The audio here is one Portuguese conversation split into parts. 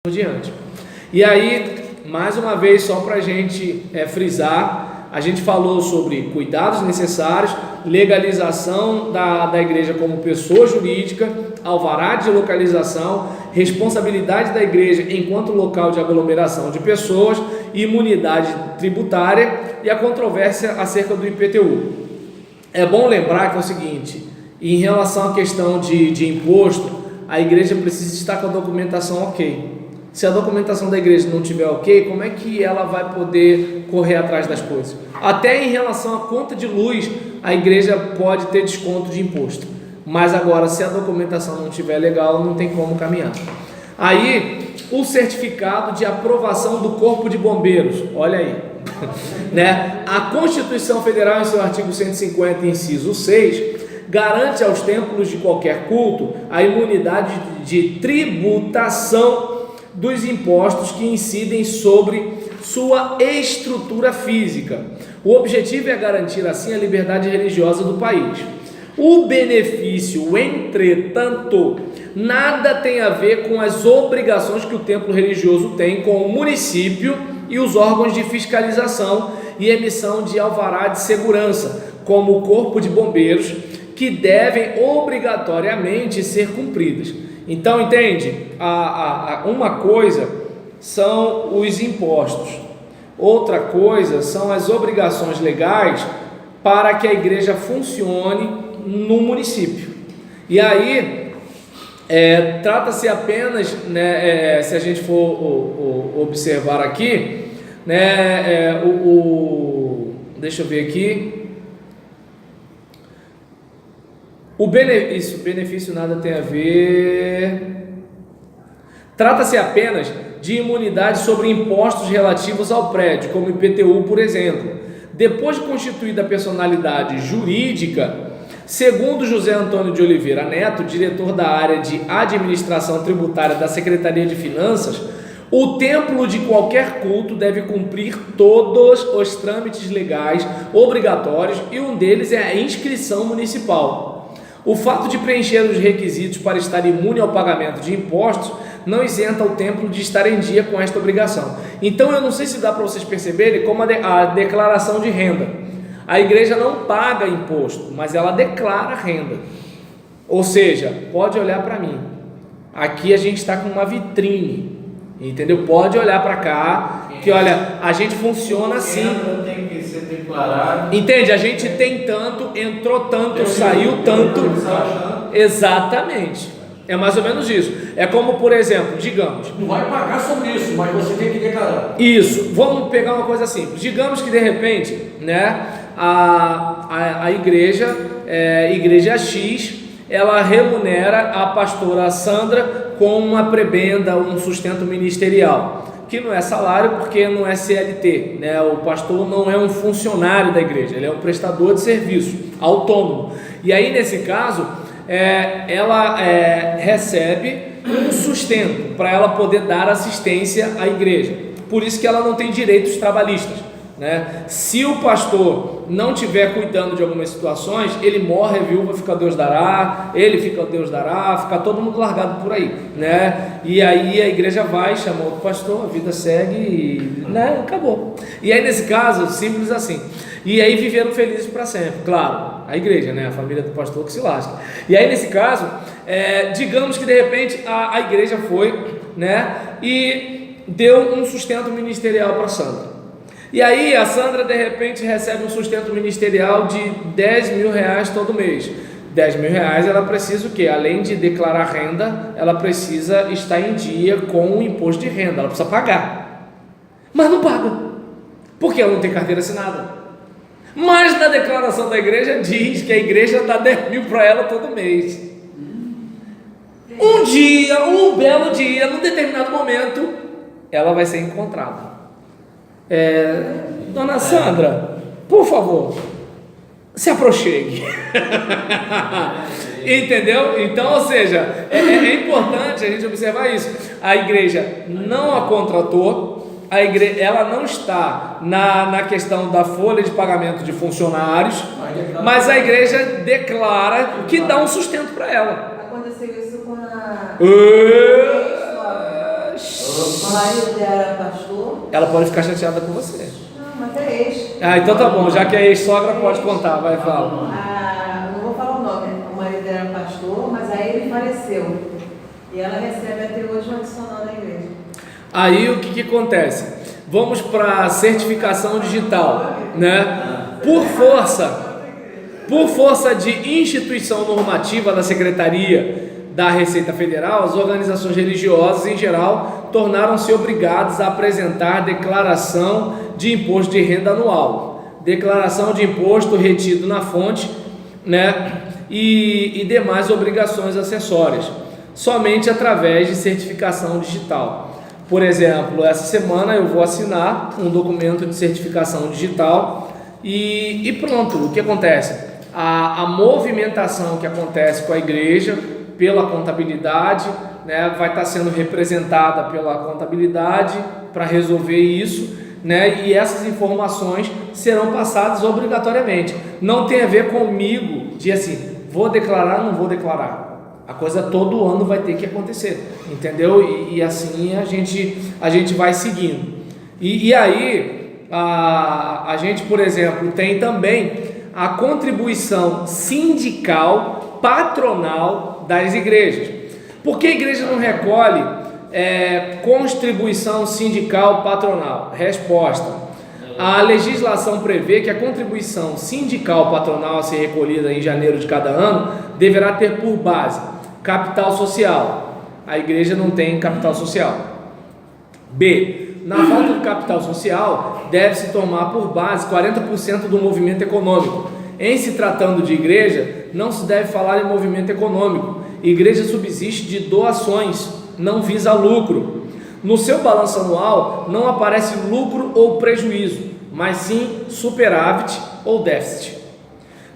por diante. E aí, mais uma vez, só para a gente frisar, a gente falou sobre cuidados necessários, legalização da igreja como pessoa jurídica, alvará de localização, responsabilidade da igreja enquanto local de aglomeração de pessoas, imunidade tributária e a controvérsia acerca do IPTU. É bom lembrar que é o seguinte, em relação à questão de imposto, a igreja precisa estar com a documentação ok. Se a documentação da igreja não tiver ok, como é que ela vai poder correr atrás das coisas? Até em relação à conta de luz, a igreja pode ter desconto de imposto. Mas agora, se a documentação não estiver legal, não tem como caminhar. Aí, o certificado de aprovação do Corpo de Bombeiros, olha aí, né? A Constituição Federal, em seu artigo 150, inciso 6, garante aos templos de qualquer culto a imunidade de tributação dos impostos que incidem sobre sua estrutura física. O objetivo é garantir assim a liberdade religiosa do país. O benefício, entretanto, nada tem a ver com as obrigações que o templo religioso tem com o município e os órgãos de fiscalização e emissão de alvará de segurança, como o Corpo de Bombeiros, que devem obrigatoriamente ser cumpridas. Então, entende? Uma coisa são os impostos, outra coisa são as obrigações legais para que a igreja funcione no município. E aí, trata-se apenas, né, se a gente for observar aqui, né, deixa eu ver aqui. Benefício nada tem a ver. Trata-se apenas de imunidade sobre impostos relativos ao prédio, como IPTU, por exemplo. Depois de constituída a personalidade jurídica, segundo José Antônio de Oliveira Neto, diretor da área de administração tributária da Secretaria de Finanças, o templo de qualquer culto deve cumprir todos os trâmites legais obrigatórios e um deles é a inscrição municipal. O fato de preencher os requisitos para estar imune ao pagamento de impostos não isenta o templo de estar em dia com esta obrigação. Então eu não sei se dá para vocês perceberem como a declaração de renda. A igreja não paga imposto, mas ela declara renda. Ou seja, pode olhar para mim. Aqui a gente está com uma vitrine, entendeu? Pode olhar para cá, que olha, a gente funciona assim. Tem que ser declarado. Entende? A gente tem tanto, entrou tanto, saiu tanto. Exatamente. É mais ou menos isso. É como, por exemplo, digamos. Não vai pagar sobre isso, mas você tem que declarar. Isso. Vamos pegar uma coisa simples. Digamos que de repente, né, a igreja, igreja X, ela remunera a pastora Sandra com uma prebenda, um sustento ministerial, que não é salário porque não é CLT, né? O pastor não é um funcionário da igreja, ele é um prestador de serviço, autônomo. E aí, nesse caso, ela recebe um sustento para ela poder dar assistência à igreja. Por isso que ela não tem direitos trabalhistas, né? Se o pastor não estiver cuidando de algumas situações, ele morre, a viúva fica Deus dará, ele fica Deus dará, fica todo mundo largado por aí, né? E aí a igreja vai, chama outro pastor, a vida segue e, né, acabou. E aí nesse caso, simples assim. E aí viveram felizes para sempre, claro, a igreja, né? A família do pastor que se lasca. E aí nesse caso, digamos que de repente a igreja foi, né, e deu um sustento ministerial para Sandra. E aí a Sandra de repente recebe um sustento ministerial de 10 mil reais todo mês. 10 mil reais ela precisa o quê? Além de declarar renda, ela precisa estar em dia com o imposto de renda, ela precisa pagar. Mas não paga, porque ela não tem carteira assinada. Mas na declaração da igreja diz que a igreja dá 10 mil para ela todo mês. Um belo dia, num determinado momento, ela vai ser encontrada. Dona Sandra, por favor, se aproxime. Entendeu? Então, ou seja, é importante a gente observar isso. A igreja não a contratou, ela não está na questão da folha de pagamento de funcionários, mas a igreja declara que dá um sustento para ela. Aconteceu isso com a... O marido dela era pastor. Ela pode ficar chateada com você. Não, mas é ex. Ah, então tá bom, já que é ex-sogra, pode contar, vai, fala. Não vou falar o nome, o marido dela era pastor, mas aí ele faleceu. E ela recebe até hoje um adicional da igreja. Aí o que acontece? Vamos para a certificação digital, né? Por força de instituição normativa da Secretaria da Receita Federal, as organizações religiosas em geral tornaram-se obrigadas a apresentar declaração de imposto de renda anual, declaração de imposto retido na fonte, né? E demais obrigações acessórias, somente através de certificação digital. Por exemplo, essa semana eu vou assinar um documento de certificação digital e pronto. O que acontece? A movimentação que acontece com a igreja pela contabilidade, né, vai estar sendo representada pela contabilidade para resolver isso, né, e essas informações serão passadas obrigatoriamente. Não tem a ver comigo de assim, vou declarar ou não vou declarar. A coisa todo ano vai ter que acontecer, entendeu? E assim a gente vai seguindo. E aí, a gente, por exemplo, tem também a contribuição sindical patronal das igrejas. Por que a igreja não recolhe contribuição sindical patronal? Resposta: a legislação prevê que a contribuição sindical patronal a ser recolhida em janeiro de cada ano deverá ter por base capital social. A igreja não tem capital social. B. Na falta de capital social, deve-se tomar por base 40% do movimento econômico. Em se tratando de igreja, não se deve falar em movimento econômico. Igreja subsiste de doações, não visa lucro. No seu balanço anual, não aparece lucro ou prejuízo, mas sim superávit ou déficit.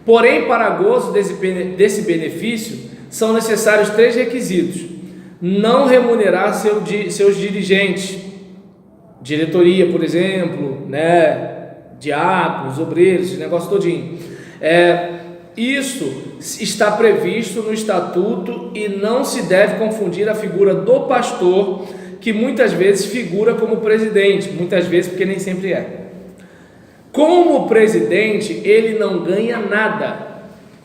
Porém, para gozo desse benefício, são necessários 3 requisitos: não remunerar seus dirigentes, diretoria, por exemplo, né, diáconos, obreiros, esse negócio todinho. Isso está previsto no estatuto e não se deve confundir a figura do pastor, que muitas vezes figura como presidente, muitas vezes porque nem sempre é. Como presidente, ele não ganha nada.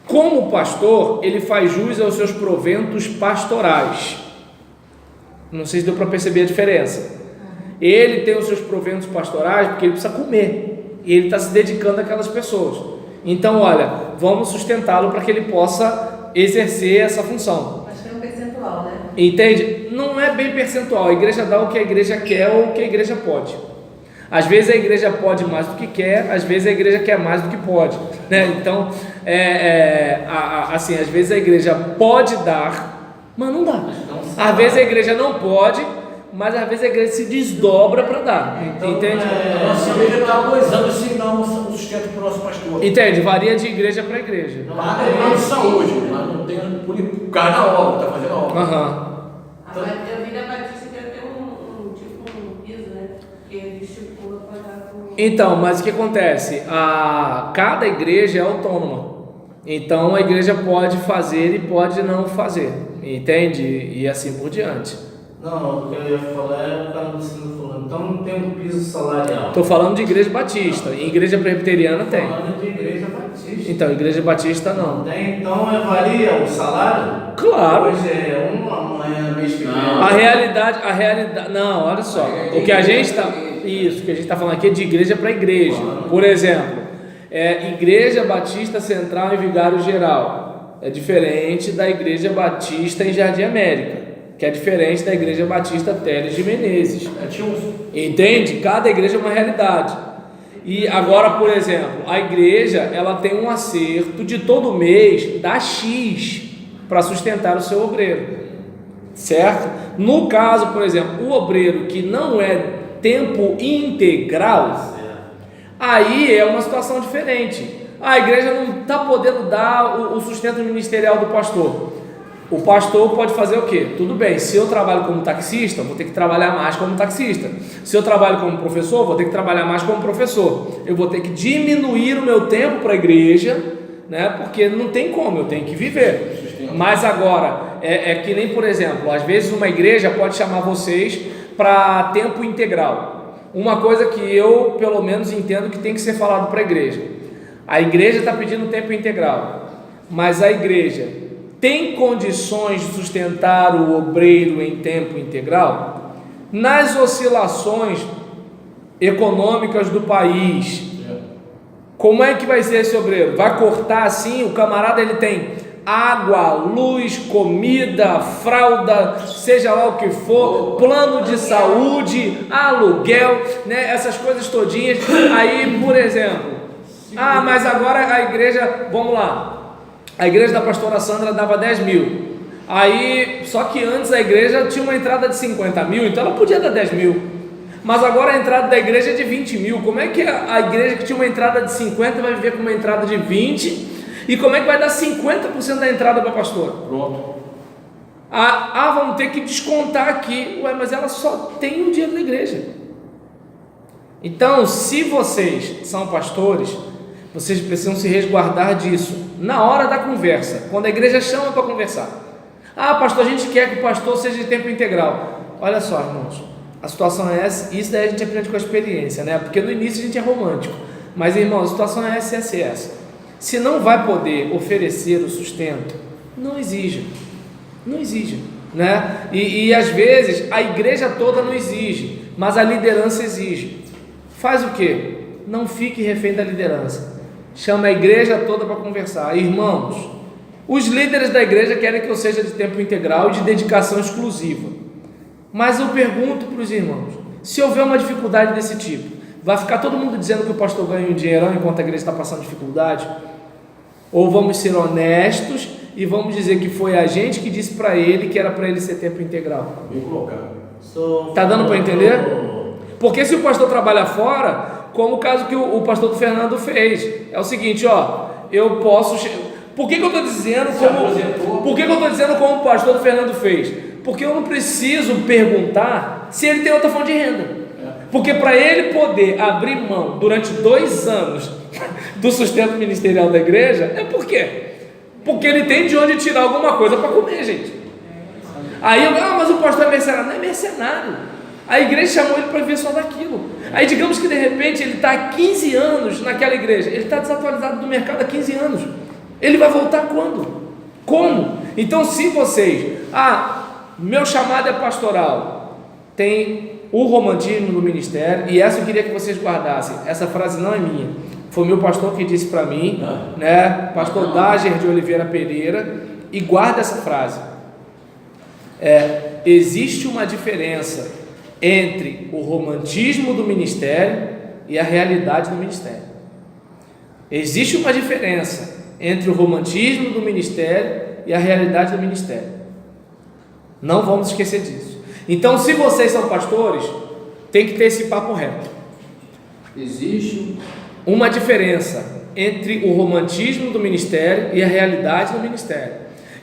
Como pastor, ele faz jus aos seus proventos pastorais. Não sei se deu para perceber a diferença. Ele tem os seus proventos pastorais porque ele precisa comer, e ele está se dedicando àquelas pessoas. Então, olha, vamos sustentá-lo para que ele possa exercer essa função. Mas tem um percentual, né? Entende? Não é bem percentual. A igreja dá o que a igreja quer ou o que a igreja pode. Às vezes a igreja pode mais do que quer, às vezes a igreja quer mais do que pode, né? Então, assim, às vezes a igreja pode dar, mas não dá. Às vezes a igreja não pode, mas às vezes a igreja se desdobra para dar, entende? A nossa igreja está há 2 anos sem dar um sustento para o nosso pastor. Entende? Varia de igreja para igreja. Paga plano de saúde, mas não tem por causa da obra, está fazendo a obra. Então, eu vi na Batista que ia ter um piso, né? Que ele estipula para dar com... Então, mas o que acontece? Cada igreja é autônoma. Então a igreja pode fazer e pode não fazer, entende? E assim por diante. Não, o que eu ia falar é o cara do falando. Então não tem um piso salarial. Estou falando de igreja batista. Em igreja presbiteriana tem. Falando de igreja batista. Então, igreja batista não. Tem, então varia o salário? Claro. Hoje é uma, amanhã mês que vem. A realidade, não, olha só. O que a gente está, isso, o que a gente está falando aqui é de igreja para igreja. Por exemplo, Igreja Batista Central em Vigário Geral é diferente da Igreja Batista em Jardim América, que é diferente da Igreja Batista Teles de Menezes. Entende? Cada igreja é uma realidade. E agora, por exemplo, a igreja, ela tem um acerto de todo mês, dá X para sustentar o seu obreiro, certo? No caso, por exemplo, o obreiro que não é tempo integral, aí é uma situação diferente. A igreja não está podendo dar o sustento ministerial do pastor. O pastor pode fazer o quê? Tudo bem, se eu trabalho como taxista, vou ter que trabalhar mais como taxista. Se eu trabalho como professor, vou ter que trabalhar mais como professor. Eu vou ter que diminuir o meu tempo para a igreja, né? Porque não tem como, eu tenho que viver. Mas agora, é que nem, por exemplo, às vezes uma igreja pode chamar vocês para tempo integral. Uma coisa que eu, pelo menos, entendo que tem que ser falado para a igreja. A igreja está pedindo tempo integral, mas a igreja tem condições de sustentar o obreiro em tempo integral? Nas oscilações econômicas do país, como é que vai ser esse obreiro? Vai cortar assim? O camarada ele tem água, luz, comida, fralda, seja lá o que for, plano de saúde, aluguel, né? Essas coisas todinhas. Aí, por exemplo, mas agora a igreja, vamos lá, a igreja da pastora Sandra dava 10 mil, aí, só que antes a igreja tinha uma entrada de 50 mil, então ela podia dar 10 mil, mas agora a entrada da igreja é de 20 mil, como é que a igreja que tinha uma entrada de 50 vai viver com uma entrada de 20, e como é que vai dar 50% da entrada para a pastora? Pronto. Vamos ter que descontar aqui, mas ela só tem o dinheiro da igreja. Então, se vocês são pastores, vocês precisam se resguardar disso na hora da conversa, quando a igreja chama para conversar. Pastor, a gente quer que o pastor seja de tempo integral. Olha só, irmãos, a situação é essa, isso daí a gente aprende com a experiência, né? Porque no início a gente é romântico, mas irmãos, a situação é essa. Se não vai poder oferecer o sustento, não exija, né? E às vezes a igreja toda não exige, mas a liderança exige. Faz o quê? Não fique refém da liderança. Chama a igreja toda para conversar. Irmãos, os líderes da igreja querem que eu seja de tempo integral e de dedicação exclusiva. Mas eu pergunto para os irmãos, se houver uma dificuldade desse tipo, vai ficar todo mundo dizendo que o pastor ganha um dinheirão enquanto a igreja está passando dificuldade? Ou vamos ser honestos e vamos dizer que foi a gente que disse para ele que era para ele ser tempo integral? Bem colocado. Está dando para entender? Porque se o pastor trabalha fora, como o caso que o pastor do Fernando fez, é o seguinte, eu posso... Por que eu estou dizendo como o pastor do Fernando fez? Porque eu não preciso perguntar se ele tem outra fonte de renda. Porque para ele poder abrir mão durante 2 anos do sustento ministerial da igreja, é por quê? Porque ele tem de onde tirar alguma coisa para comer, gente. Aí mas o pastor é mercenário. Não é mercenário. A igreja chamou ele para viver só daquilo. Aí digamos que de repente ele está há 15 anos naquela igreja, ele está desatualizado do mercado há 15 anos. Ele vai voltar quando? Como? Então, se vocês, meu chamado é pastoral, tem o romantismo no ministério, e essa eu queria que vocês guardassem. Essa frase não é minha, foi meu pastor que disse para mim, né? Pastor Dager de Oliveira Pereira, e guarda essa frase. Existe uma diferença entre o romantismo do ministério e a realidade do ministério. Existe uma diferença entre o romantismo do ministério e a realidade do ministério. Não vamos esquecer disso. Então, se vocês são pastores, tem que ter esse papo reto. Existe uma diferença entre o romantismo do ministério e a realidade do ministério.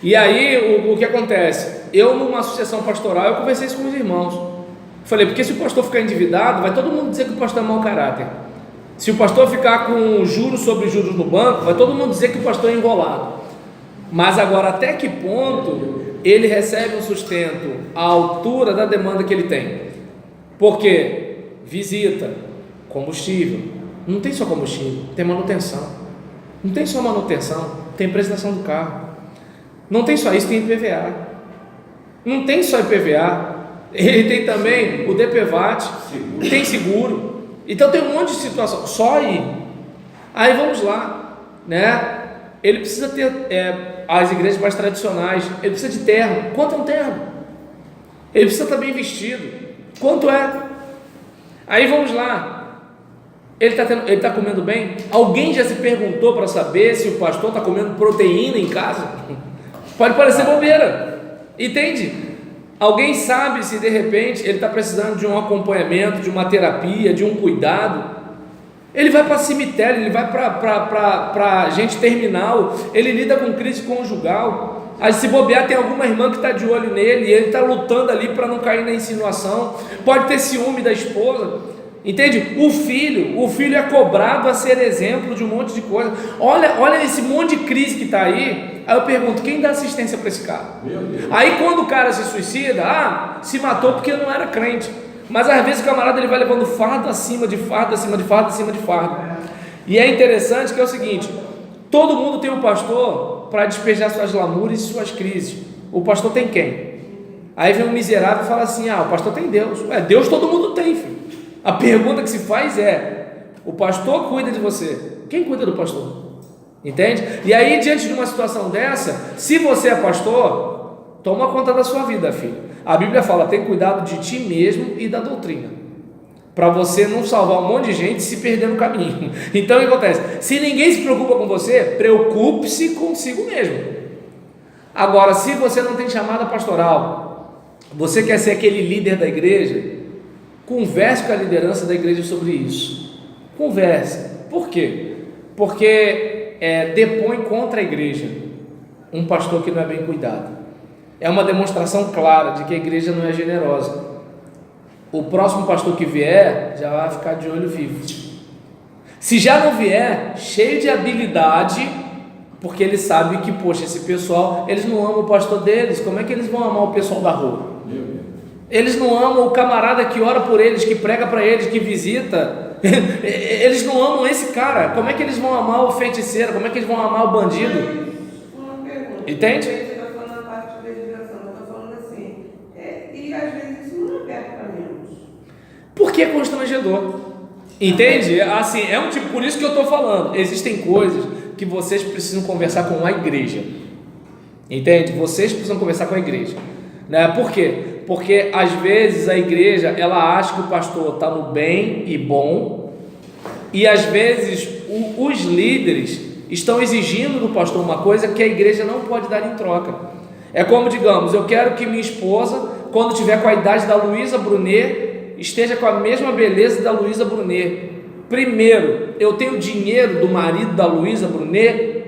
E aí, o que acontece? Eu, numa associação pastoral, eu conversei isso com os irmãos. Falei, porque se o pastor ficar endividado, vai todo mundo dizer que o pastor é mau caráter. Se o pastor ficar com juros sobre juros no banco, vai todo mundo dizer que o pastor é enrolado. Mas agora, até que ponto ele recebe um sustento à altura da demanda que ele tem? Porque visita, combustível, não tem só combustível, tem manutenção. Não tem só manutenção, tem prestação do carro. Não tem só isso, tem IPVA. Não tem só IPVA, ele tem também o DPVAT, tem seguro. Então tem um monte de situação, só aí vamos lá, né? Ele precisa ter as igrejas mais tradicionais, ele precisa de terno. Quanto é um terno? Ele precisa estar bem vestido. Quanto é? Aí vamos lá, ele está comendo bem? Alguém já se perguntou para saber se o pastor está comendo proteína em casa? Pode parecer bobeira, entende? Alguém sabe se de repente ele está precisando de um acompanhamento, de uma terapia, de um cuidado? Ele vai para cemitério, ele vai para gente terminal, ele lida com crise conjugal. Aí se bobear, tem alguma irmã que está de olho nele e ele está lutando ali para não cair na insinuação. Pode ter ciúme da esposa, entende? O filho é cobrado a ser exemplo de um monte de coisa. Olha esse monte de crise que está aí. Aí eu pergunto, quem dá assistência para esse cara? Aí quando o cara se suicida, se matou porque não era crente. Mas às vezes o camarada ele vai levando fardo acima de fardo, acima de fardo, acima de fardo. E é interessante que é o seguinte: todo mundo tem um pastor para despejar suas lamúrias e suas crises. O pastor tem quem? Aí vem um miserável e fala assim: o pastor tem Deus. Deus todo mundo tem, filho. A pergunta que se faz é: o pastor cuida de você, quem cuida do pastor? Entende? E aí, diante de uma situação dessa, se você é pastor, toma conta da sua vida, filho. A Bíblia fala: tem cuidado de ti mesmo e da doutrina, para você não salvar um monte de gente e se perder no caminho. Então o que acontece? Se ninguém se preocupa com você, preocupe-se consigo mesmo. Agora, se você não tem chamada pastoral, você quer ser aquele líder da igreja, converse com a liderança da igreja sobre isso. Converse. Por quê? Porque depõe contra a igreja um pastor que não é bem cuidado. É uma demonstração clara de que a igreja não é generosa. O próximo pastor que vier já vai ficar de olho vivo. Se já não vier, cheio de habilidade, porque ele sabe que, poxa, esse pessoal, eles não amam o pastor deles, como é que eles vão amar o pessoal da rua? Eles não amam o camarada que ora por eles, que prega para eles, que visita. Eles não amam esse cara. Como é que eles vão amar o feiticeiro? Como é que eles vão amar o bandido? Entende? Você está falando a parte de legislação, eu estou falando assim, e às vezes isso não é perto para menos. Porque é constrangedor. Entende? Assim, é um tipo, por isso que eu estou falando. Existem coisas que vocês precisam conversar com a igreja. Entende? Vocês precisam conversar com a igreja. Né? Por quê? Porque às vezes a igreja ela acha que o pastor está no bem e bom, e às vezes os líderes estão exigindo do pastor uma coisa que a igreja não pode dar em troca. É como, digamos, eu quero que minha esposa, quando tiver com a idade da Luísa Brunet, esteja com a mesma beleza da Luísa Brunet. Primeiro, eu tenho dinheiro do marido da Luísa Brunet,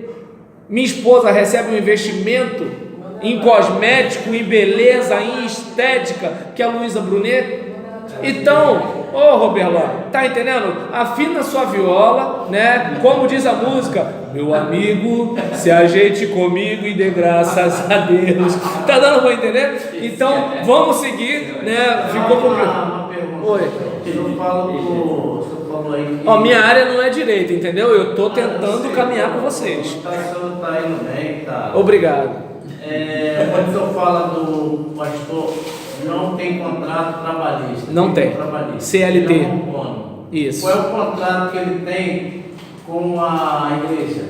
minha esposa recebe um investimento em cosmético, em beleza, em estética, que é a Luísa Brunet. Então, Roberlan, tá entendendo? Afina sua viola, né? Como diz a música: meu amigo, se ajeite comigo e dê graças a Deus. Tá dando para entender? Então, vamos seguir, né? Ficou com uma pergunta. Oi. Eu falou aí que... Minha área não é direito, entendeu? Eu tô tentando caminhar com vocês. O senhor tá indo bem, tá? Obrigado. Quando o senhor fala do pastor, não tem contrato trabalhista. Não tem. Trabalhista. CLT. Ele é um autônomo. Isso. Qual é o contrato que ele tem com a igreja?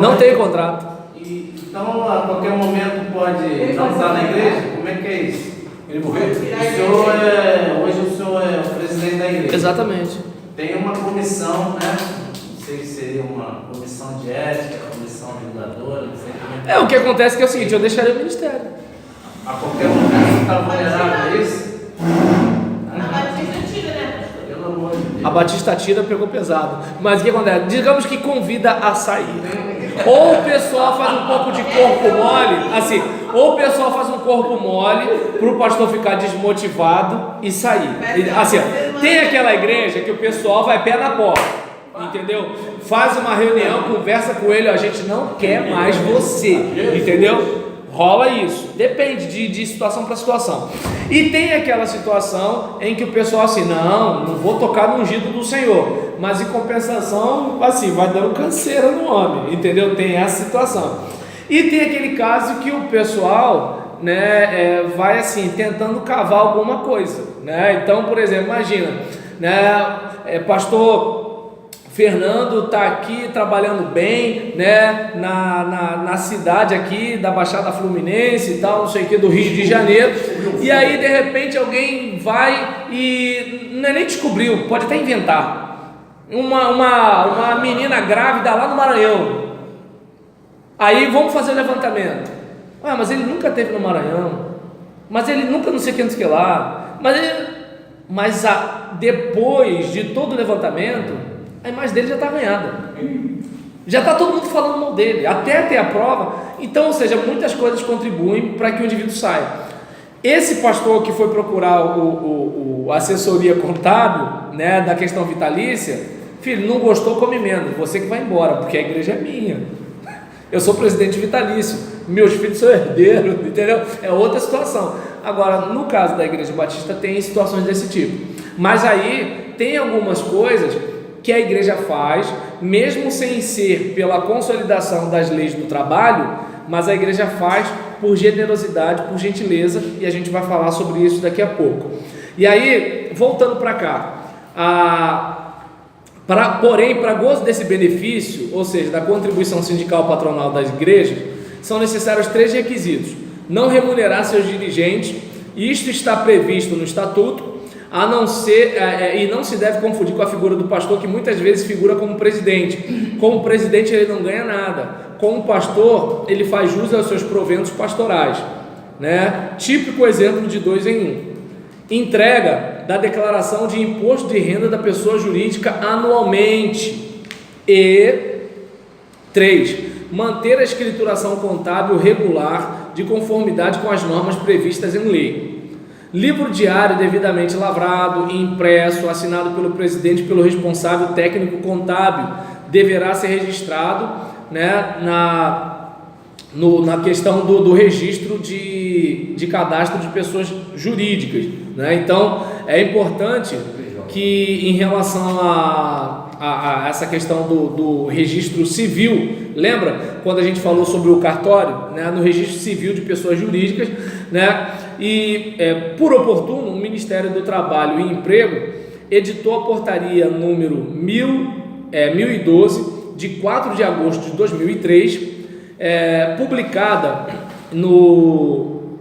Não tem contrato. Então, a qualquer momento pode não estar na igreja? Como é que é isso? Ele morreu? Hoje o senhor é o presidente da igreja. Exatamente. Tem uma comissão, né? Não sei se seria uma comissão de ética, comissão julgadora, não sei como é. O que acontece que é o seguinte: eu deixaria o ministério. A qualquer momento você está vulnerável a isso? A Batista tira, né, pastor? Pelo amor de Deus. A Batista tira, pegou pesado. Mas o que acontece? Digamos que convida a sair. Ou o pessoal faz um pouco de corpo mole, assim, ou o pessoal faz um corpo mole para o pastor ficar desmotivado e sair. Assim, tem aquela igreja que o pessoal vai pé na porta, entendeu? Faz uma reunião, conversa com ele: a gente não quer mais você, entendeu? Rola isso, depende de situação para situação. E tem aquela situação em que o pessoal assim: não vou tocar no ungido do Senhor, mas em compensação, assim, vai dando canseira no homem, entendeu? Tem essa situação. E tem aquele caso que o pessoal, né, vai assim, tentando cavar alguma coisa, né? Então, por exemplo, imagina, né, pastor Fernando está aqui trabalhando bem, né, na cidade aqui da Baixada Fluminense e tal, não sei o que, do Rio de Janeiro, e aí de repente alguém vai e não é nem descobriu, pode até inventar, uma menina grávida lá no Maranhão. Aí vamos fazer o levantamento. Mas ele nunca esteve no Maranhão, mas ele nunca não sei o que lá, mas depois de todo o levantamento, a imagem dele já está ganhada, já está todo mundo falando mal dele, até ter a prova. Então, ou seja, muitas coisas contribuem para que o indivíduo saia. Esse pastor que foi procurar a assessoria contábil, né, da questão vitalícia, filho, não gostou, come menos, você que vai embora, porque a igreja é minha, eu sou presidente vitalício, meus filhos são herdeiros, entendeu? É outra situação. Agora, no caso da Igreja Batista, tem situações desse tipo. Mas aí tem algumas coisas que a igreja faz, mesmo sem ser pela consolidação das leis do trabalho, mas a igreja faz por generosidade, por gentileza, e a gente vai falar sobre isso daqui a pouco. E aí, voltando para cá, porém, para gozo desse benefício, ou seja, da contribuição sindical patronal das igrejas, são necessários 3 requisitos: não remunerar seus dirigentes, isto está previsto no estatuto, a não ser, e não se deve confundir com a figura do pastor, que muitas vezes figura como presidente. Como presidente ele não ganha nada, como pastor ele faz jus aos seus proventos pastorais, né? Típico exemplo de 2 em 1: entrega da declaração de imposto de renda da pessoa jurídica anualmente. E 3, manter a escrituração contábil regular de conformidade com as normas previstas em lei. Livro diário devidamente lavrado e impresso, assinado pelo presidente e pelo responsável técnico contábil, deverá ser registrado, né, na questão do registro de cadastro de pessoas jurídicas, né? Então é importante que, em relação a essa questão do registro civil, lembra quando a gente falou sobre o cartório, né, no registro civil de pessoas jurídicas, né? E por oportuno, o Ministério do Trabalho e Emprego editou a portaria número 1012, de 4 de agosto de 2003, publicada no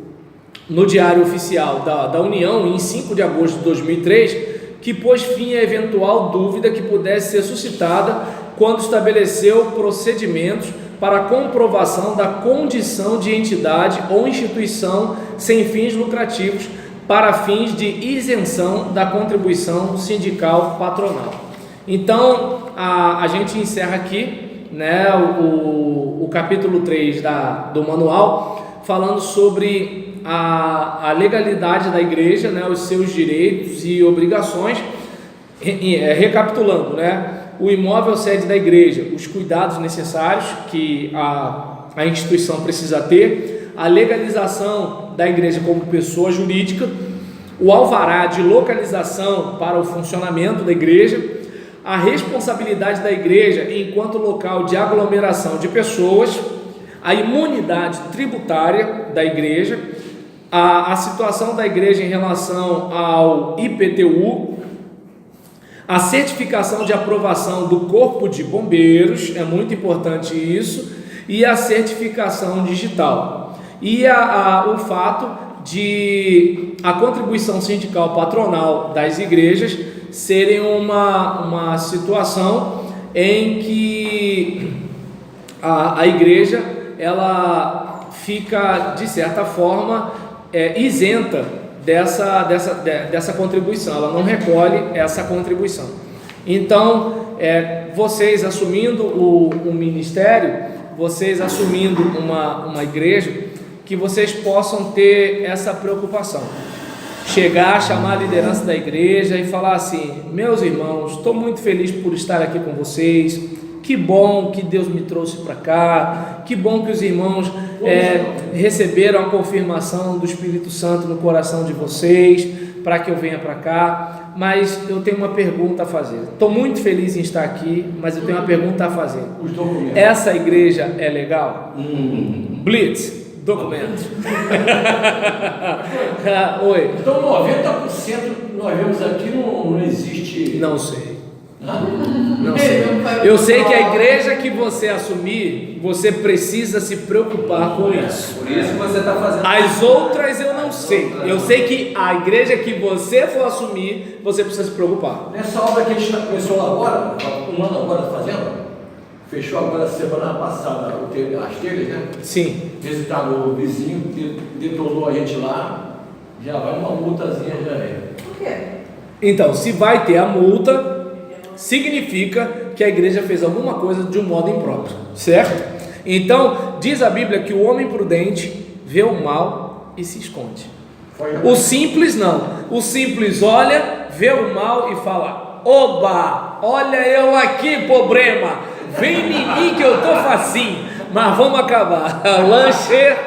Diário Oficial da União em 5 de agosto de 2003, que pôs fim a eventual dúvida que pudesse ser suscitada quando estabeleceu procedimentos para a comprovação da condição de entidade ou instituição sem fins lucrativos para fins de isenção da contribuição sindical patronal. Então, a gente encerra aqui, né, o capítulo 3 do manual, falando sobre a legalidade da igreja, né, os seus direitos e obrigações. Recapitulando, né, o imóvel sede da igreja, os cuidados necessários que a instituição precisa ter, a legalização da igreja como pessoa jurídica, o alvará de localização para o funcionamento da igreja, a responsabilidade da igreja enquanto local de aglomeração de pessoas, a imunidade tributária da igreja, a situação da igreja em relação ao IPTU, a certificação de aprovação do Corpo de Bombeiros, é muito importante isso, e a certificação digital. E o fato de a contribuição sindical patronal das igrejas serem uma situação em que a igreja ela fica, de certa forma, isenta dessa contribuição, ela não recolhe essa contribuição. Então, vocês assumindo o ministério, vocês assumindo uma igreja, que vocês possam ter essa preocupação, chegar, chamar a liderança da igreja e falar assim: meus irmãos, estou muito feliz por estar aqui com vocês, que bom que Deus me trouxe para cá, que bom que os irmãos receberam a confirmação do Espírito Santo no coração de vocês, para que eu venha para cá, mas eu tenho uma pergunta a fazer. Estou muito feliz em estar aqui, mas eu tenho uma pergunta a fazer. Essa igreja é legal? Blitz, documento. Oi. Então 90% nós vemos aqui não existe. Não sei. Não sei. Eu sei que a igreja que você assumir, você precisa se preocupar com isso. Por isso que você está fazendo. As outras eu não sei. Eu sei que a igreja que você for assumir, você precisa se preocupar. Nessa obra que a gente começou agora, um ano agora fazendo, fechou agora semana passada as telhas, né? Sim. Visitaram o vizinho, detonou a gente lá, já vai uma multazinha já aí. Por quê? Então, se vai ter a multa, significa que a igreja fez alguma coisa de um modo impróprio, certo? Então, diz a Bíblia que o homem prudente vê o mal e se esconde. O simples não. O simples olha, vê o mal e fala: oba, olha eu aqui, problema, vem em mim que eu tô facinho, mas vamos acabar. Lanche.